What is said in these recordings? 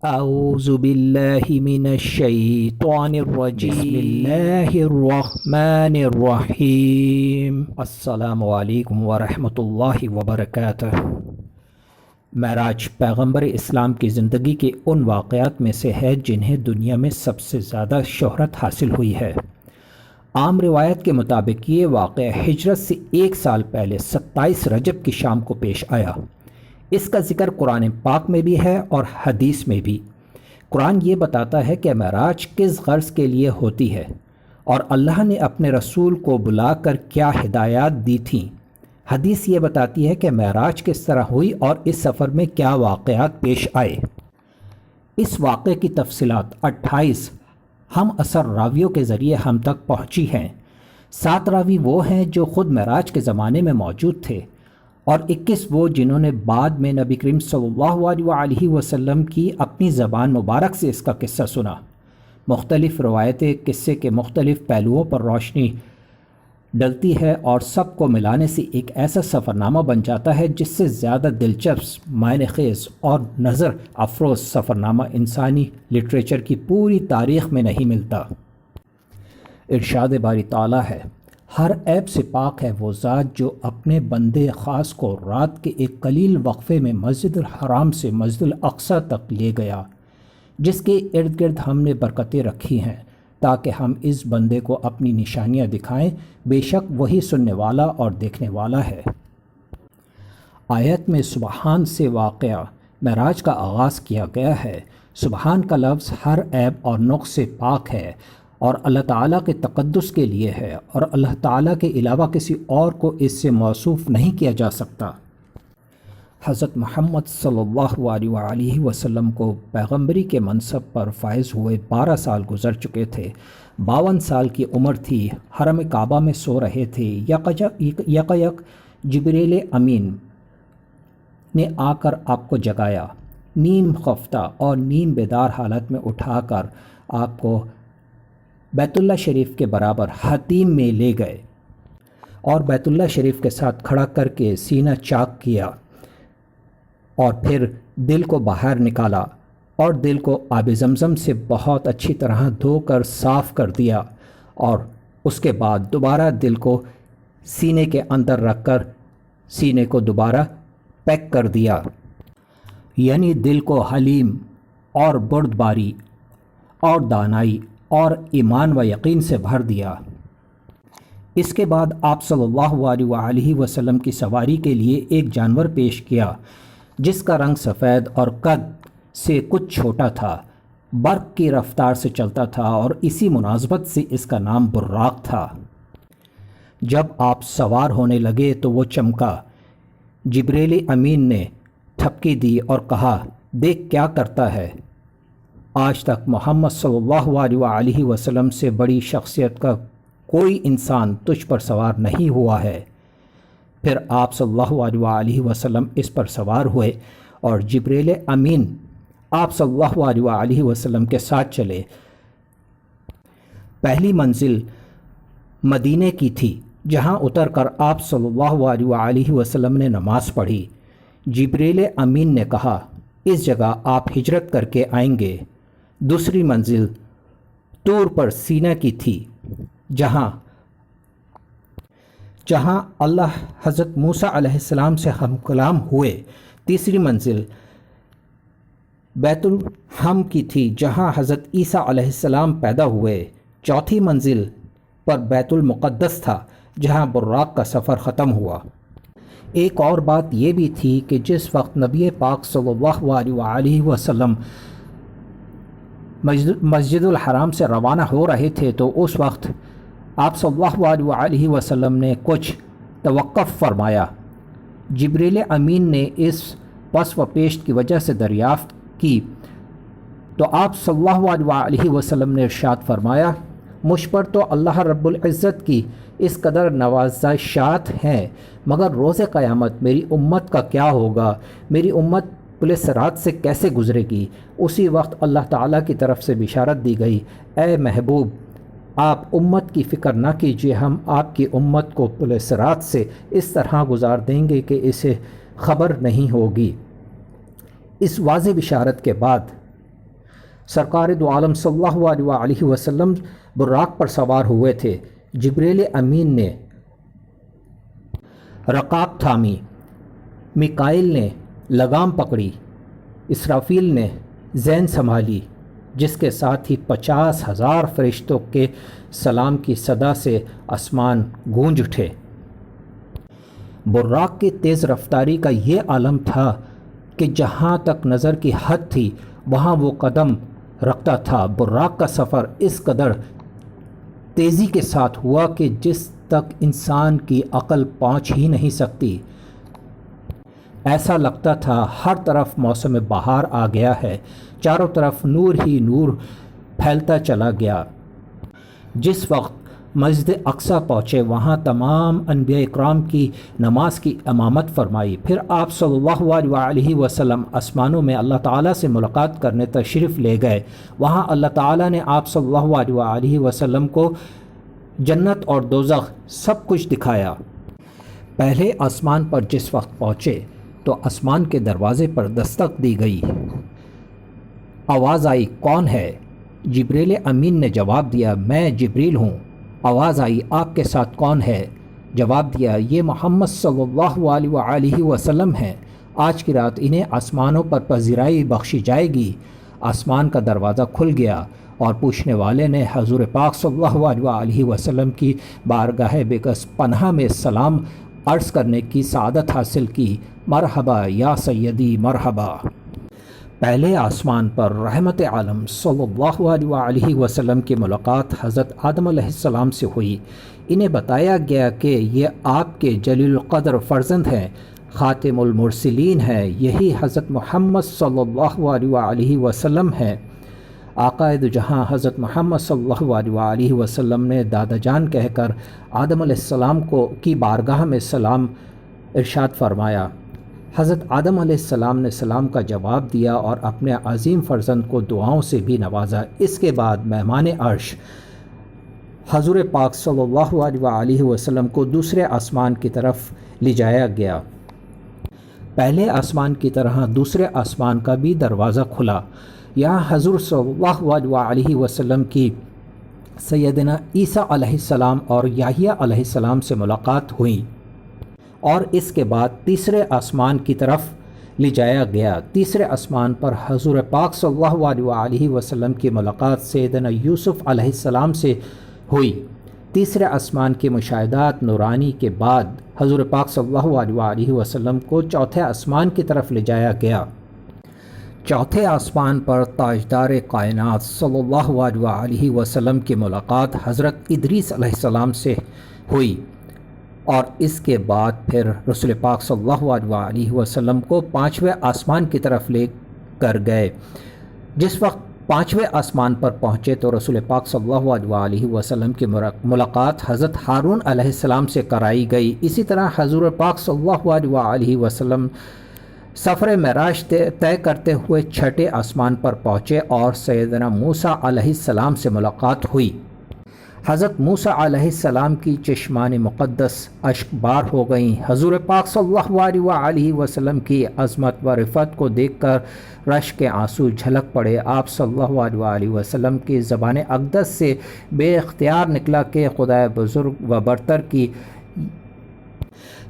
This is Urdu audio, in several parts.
اعوذ باللہ من الشیطان الرجیم بسم اللہ الرحمن الرحیم السلام علیکم ورحمۃ اللہ وبرکاتہ۔ معراج پیغمبر اسلام کی زندگی کے ان واقعات میں سے ہے جنہیں دنیا میں سب سے زیادہ شہرت حاصل ہوئی ہے۔ عام روایت کے مطابق یہ واقعہ ہجرت سے 1 سال پہلے 27 رجب کی شام کو پیش آیا۔ اس کا ذکر قرآن پاک میں بھی ہے اور حدیث میں بھی۔ قرآن یہ بتاتا ہے کہ معراج کس غرض کے لیے ہوتی ہے اور اللہ نے اپنے رسول کو بلا کر کیا ہدایات دی تھیں۔ حدیث یہ بتاتی ہے کہ معراج کس طرح ہوئی اور اس سفر میں کیا واقعات پیش آئے۔ اس واقعے کی تفصیلات 28 ہم اثر راویوں کے ذریعے ہم تک پہنچی ہیں۔ 7 راوی وہ ہیں جو خود معراج کے زمانے میں موجود تھے اور 21 وہ جنہوں نے بعد میں نبی کریم صلی اللہ علیہ وسلم کی اپنی زبان مبارک سے اس کا قصہ سنا۔ مختلف روایتیں قصے کے مختلف پہلوؤں پر روشنی ڈلتی ہے اور سب کو ملانے سے ایک ایسا سفرنامہ بن جاتا ہے جس سے زیادہ دلچسپ، معنی خیز اور نظر افروز سفرنامہ انسانی لٹریچر کی پوری تاریخ میں نہیں ملتا۔ ارشاد باری تعالیٰ ہے، ہر عیب سے پاک ہے وہ ذات جو اپنے بندے خاص کو رات کے ایک قلیل وقفے میں مسجد الحرام سے مسجد الاقصی تک لے گیا، جس کے ارد گرد ہم نے برکتیں رکھی ہیں تاکہ ہم اس بندے کو اپنی نشانیاں دکھائیں، بے شک وہی سننے والا اور دیکھنے والا ہے۔ آیت میں سبحان سے واقعہ معراج کا آغاز کیا گیا ہے۔ سبحان کا لفظ ہر عیب اور نقص سے پاک ہے اور اللہ تعالیٰ کے تقدس کے لیے ہے اور اللہ تعالیٰ کے علاوہ کسی اور کو اس سے موصوف نہیں کیا جا سکتا۔ حضرت محمد صلی اللہ علیہ وسلم کو پیغمبری کے منصب پر فائز ہوئے 12 سال گزر چکے تھے۔ 52 سال کی عمر تھی۔ حرم کعبہ میں سو رہے تھے۔ یک جبریل امین نے آ کر آپ کو جگایا، نیم خفتہ اور نیم بیدار حالت میں اٹھا کر آپ کو بیت اللہ شریف کے برابر حتیم میں لے گئے اور بیت اللہ شریف کے ساتھ کھڑا کر کے سینہ چاک کیا اور پھر دل کو باہر نکالا اور دل کو آب زمزم سے بہت اچھی طرح دھو کر صاف کر دیا اور اس کے بعد دوبارہ دل کو سینے کے اندر رکھ کر سینے کو دوبارہ پیک کر دیا، یعنی دل کو حلیم اور بردباری اور دانائی اور ایمان و یقین سے بھر دیا۔ اس کے بعد آپ صلی اللہ علیہ وسلم کی سواری کے لیے ایک جانور پیش کیا جس کا رنگ سفید اور قد سے کچھ چھوٹا تھا، برق کی رفتار سے چلتا تھا اور اسی مناسبت سے اس کا نام براق تھا۔ جب آپ سوار ہونے لگے تو وہ چمکا۔ جبریل امین نے تھپکی دی اور کہا، دیکھ کیا کرتا ہے، آج تک محمد صلی اللہ علیہ وسلم سے بڑی شخصیت کا کوئی انسان تجھ پر سوار نہیں ہوا ہے۔ پھر آپ صلی اللہ علیہ وسلم اس پر سوار ہوئے اور جبریل امین آپ صلی اللہ علیہ وسلم کے ساتھ چلے۔ پہلی منزل مدینے کی تھی جہاں اتر کر آپ صلی اللہ علیہ وسلم نے نماز پڑھی۔ جبریل امین نے کہا، اس جگہ آپ ہجرت کر کے آئیں گے۔ دوسری منزل طور پر سینہ کی تھی جہاں اللہ حضرت موسیٰ علیہ السلام سے ہم کلام ہوئے۔ تیسری منزل بیت الحم کی تھی جہاں حضرت عیسیٰ علیہ السلام پیدا ہوئے۔ چوتھی منزل پر بیت المقدس تھا جہاں براق کا سفر ختم ہوا۔ ایک اور بات یہ بھی تھی کہ جس وقت نبی پاک صلی اللہ علیہ وسلم مسجد الحرام سے روانہ ہو رہے تھے تو اس وقت آپ صلی اللہ علیہ وسلم نے کچھ توقف فرمایا۔ جبریل امین نے اس پس و پیش کی وجہ سے دریافت کی تو آپ صلی اللہ علیہ وسلم نے ارشاد فرمایا، مجھ پر تو اللہ رب العزت کی اس قدر نوازشات ہیں، مگر روز قیامت میری امت کا کیا ہوگا، میری امت پل صراط سے کیسے گزرے گی؟ اسی وقت اللہ تعالیٰ کی طرف سے بشارت دی گئی، اے محبوب آپ امت کی فکر نہ کیجیے، ہم آپ کی امت کو پل صراط سے اس طرح گزار دیں گے کہ اسے خبر نہیں ہوگی۔ اس واضح بشارت کے بعد سرکار دو عالم صلی اللہ علیہ وسلم براق پر سوار ہوئے تھے۔ جبریل امین نے رکاب تھامی، میکائیل نے لگام پکڑی، اسرافیل نے زین سنبھالی، جس کے ساتھ ہی 50,000 فرشتوں کے سلام کی صدا سے آسمان گونج اٹھے۔ براق کی تیز رفتاری کا یہ عالم تھا کہ جہاں تک نظر کی حد تھی وہاں وہ قدم رکھتا تھا۔ براق کا سفر اس قدر تیزی کے ساتھ ہوا کہ جس تک انسان کی عقل پہنچ ہی نہیں سکتی۔ ایسا لگتا تھا ہر طرف موسم بہار آ گیا ہے، چاروں طرف نور ہی نور پھیلتا چلا گیا۔ جس وقت مسجد اقصیٰ پہنچے وہاں تمام انبیاء اکرام کی نماز کی امامت فرمائی۔ پھر آپ صلی اللہ علیہ وسلم آسمانوں میں اللہ تعالیٰ سے ملاقات کرنے تشریف لے گئے۔ وہاں اللہ تعالیٰ نے آپ صلی اللہ علیہ وسلم کو جنت اور دوزخ سب کچھ دکھایا۔ پہلے آسمان پر جس وقت پہنچے تو آسمان کے دروازے پر دستک دی گئی۔ آواز آئی، کون ہے؟ جبریل امین نے جواب دیا، میں جبریل ہوں۔ آواز آئی، آپ کے ساتھ کون ہے؟ جواب دیا، یہ محمد صلی اللہ علیہ وسلم ہیں۔ آج کی رات انہیں آسمانوں پر پذیرائی بخشی جائے گی۔ آسمان کا دروازہ کھل گیا اور پوچھنے والے نے حضور پاک صلی اللہ علیہ وسلم کی بارگاہ بگس پناہ میں سلام عرض کرنے کی سعادت حاصل کی۔ مرحبا یا سیدی، مرحبا۔ پہلے آسمان پر رحمت عالم صلی اللہ علیہ وسلم کی ملاقات حضرت آدم علیہ السلام سے ہوئی۔ انہیں بتایا گیا کہ یہ آپ کے جلیل القدر فرزند ہیں، خاتم المرسلین ہیں، یہی حضرت محمد صلی اللہ علیہ وسلم ہیں۔ آقا دو جہاں حضرت محمد صلی اللہ علیہ وسلم نے دادا جان کہہ کر آدم علیہ السلام کی بارگاہ میں سلام ارشاد فرمایا۔ حضرت آدم علیہ السلام نے سلام کا جواب دیا اور اپنے عظیم فرزند کو دعاؤں سے بھی نوازا۔ اس کے بعد مہمان عرش حضور پاک صلی اللہ علیہ وسلم کو دوسرے آسمان کی طرف لے جایا گیا۔ پہلے آسمان کی طرح دوسرے آسمان کا بھی دروازہ کھلا۔ یہاں حضور صلی اللہ علیہ وسلم کی سیدنا عیسیٰ علیہ السلام اور یحییٰ علیہ السلام سے ملاقات ہوئی اور اس کے بعد تیسرے آسمان کی طرف لے جایا گیا۔ تیسرے آسمان پر حضور پاک صلی اللہ علیہ وسلم کی ملاقات سیدنا یوسف علیہ السلام سے ہوئی۔ تیسرے آسمان کے مشاہدات نورانی کے بعد حضور پاک صلی اللہ علیہ وسلم کو چوتھے آسمان کی طرف لے جایا گیا۔ چوتھے آسمان پر تاجدار کائنات صلی اللہ علیہ وسلم کی ملاقات حضرت ادریس علیہ السلام سے ہوئی اور اس کے بعد پھر رسول پاک صلی اللہ علیہ وسلم کو پانچویں آسمان کی طرف لے کر گئے۔ جس وقت پانچویں آسمان پر پہنچے تو رسول پاک صلی اللہ علیہ وسلم کی ملاقات حضرت ہارون علیہ السلام سے کرائی گئی۔ اسی طرح حضور پاک صلی اللہ علیہ وسلم سفر معراج طے کرتے ہوئے چھٹے آسمان پر پہنچے اور سیدنا موسیٰ علیہ السلام سے ملاقات ہوئی۔ حضرت موسیٰ علیہ السلام کی چشمان مقدس اشک بار ہو گئیں۔ حضور پاک صلی اللہ علیہ وسلم کی عظمت و رفعت کو دیکھ کر رشک کے آنسو جھلک پڑے۔ آپ صلی اللہ علیہ وسلم کی زبان اقدس سے بے اختیار نکلا کہ خدائے بزرگ و برتر کی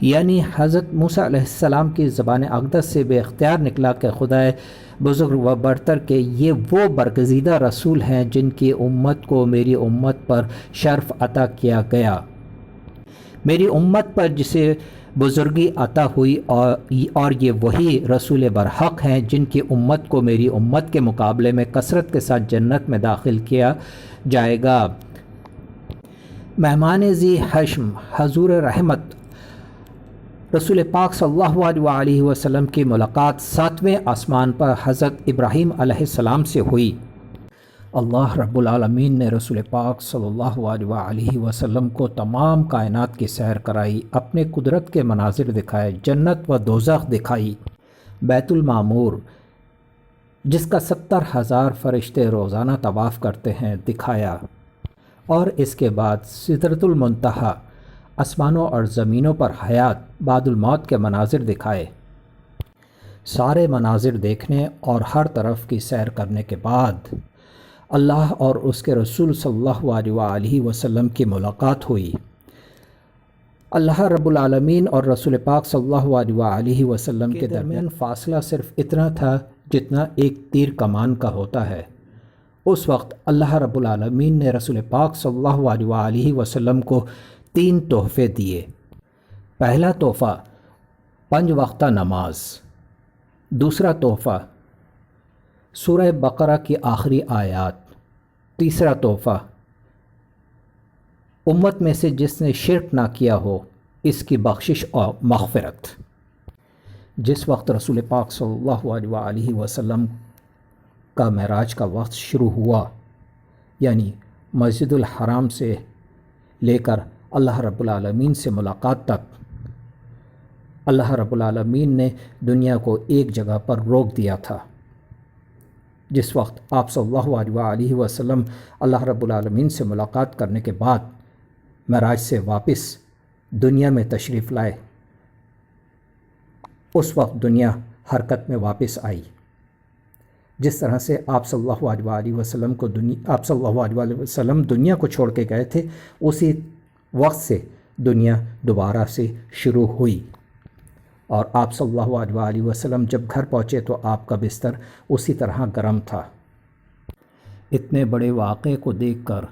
یعنی حضرت موسیٰ علیہ السلام کی زبان اقدس سے بے اختیار نکلا کہ خدائے بزرگ و برتر کے یہ وہ برگزیدہ رسول ہیں جن کی امت کو میری امت پر شرف عطا کیا گیا، میری امت پر جسے بزرگی عطا ہوئی اور یہ وہی رسول برحق ہیں جن کی امت کو میری امت کے مقابلے میں کثرت کے ساتھ جنت میں داخل کیا جائے گا۔ مہمان ذی حشم حضور رحمت رسول پاک صلی اللہ علیہ وسلم کی ملاقات ساتویں آسمان پر حضرت ابراہیم علیہ السلام سے ہوئی۔ اللہ رب العالمین نے رسول پاک صلی اللہ علیہ وسلم کو تمام کائنات کی سیر کرائی، اپنے قدرت کے مناظر دکھائے، جنت و دوزخ دکھائی، بیت المعمور جس کا 70,000 فرشتے روزانہ طواف کرتے ہیں دکھایا، اور اس کے بعد سدرۃ المنتہا آسمانوں اور زمینوں پر حیات بعد الموت کے مناظر دکھائے۔ سارے مناظر دیکھنے اور ہر طرف کی سیر کرنے کے بعد اللہ اور اس کے رسول صلی اللہ علیہ وآلہ وسلم کی ملاقات ہوئی۔ اللہ رب العالمین اور رسول پاک صلی اللہ علیہ وآلہ وسلم کے درمیان فاصلہ صرف اتنا تھا جتنا ایک تیر کمان کا ہوتا ہے۔ اس وقت اللہ رب العالمین نے رسول پاک صلی اللہ علیہ وآلہ وسلم کو 3 تحفے دیے۔ پہلا تحفہ 5 وقتہ نماز، دوسرا تحفہ سورہ بقرہ کی آخری آیات، تیسرا تحفہ امت میں سے جس نے شرک نہ کیا ہو اس کی بخشش اور مغفرت۔ جس وقت رسول پاک صلی اللہ علیہ وآلہ وسلم کا معراج کا وقت شروع ہوا، یعنی مسجد الحرام سے لے کر اللہ رب العالمین سے ملاقات تک، اللہ رب العالمین نے دنیا کو ایک جگہ پر روک دیا تھا۔ جس وقت آپ صلی اللہ علیہ وآلہ وسلم اللہ رب العالمین سے ملاقات کرنے کے بعد معراج سے واپس دنیا میں تشریف لائے، اس وقت دنیا حرکت میں واپس آئی۔ جس طرح سے آپ صلی اللہ علیہ وآلہ وسلم آپ صلی اللہ علیہ وآلہ وسلم دنیا کو چھوڑ کے گئے تھے، اسی وقت سے دنیا دوبارہ سے شروع ہوئی، اور آپ صلی اللہ علیہ وآلہ وسلم جب گھر پہنچے تو آپ کا بستر اسی طرح گرم تھا۔ اتنے بڑے واقعے کو دیکھ کر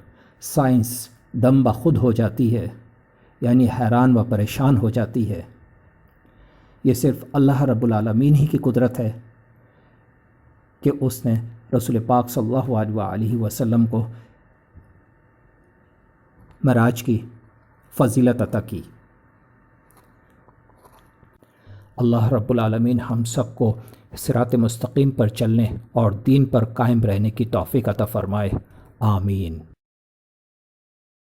سائنس دم بخود ہو جاتی ہے، یعنی حیران و پریشان ہو جاتی ہے۔ یہ صرف اللہ رب العالمین ہی کی قدرت ہے کہ اس نے رسول پاک صلی اللہ علیہ وآلہ وسلم کو معراج کی فضیلت عطا کی۔ اللہ رب العالمین ہم سب کو صراط مستقیم پر چلنے اور دین پر قائم رہنے کی توفیق عطا فرمائے، آمین۔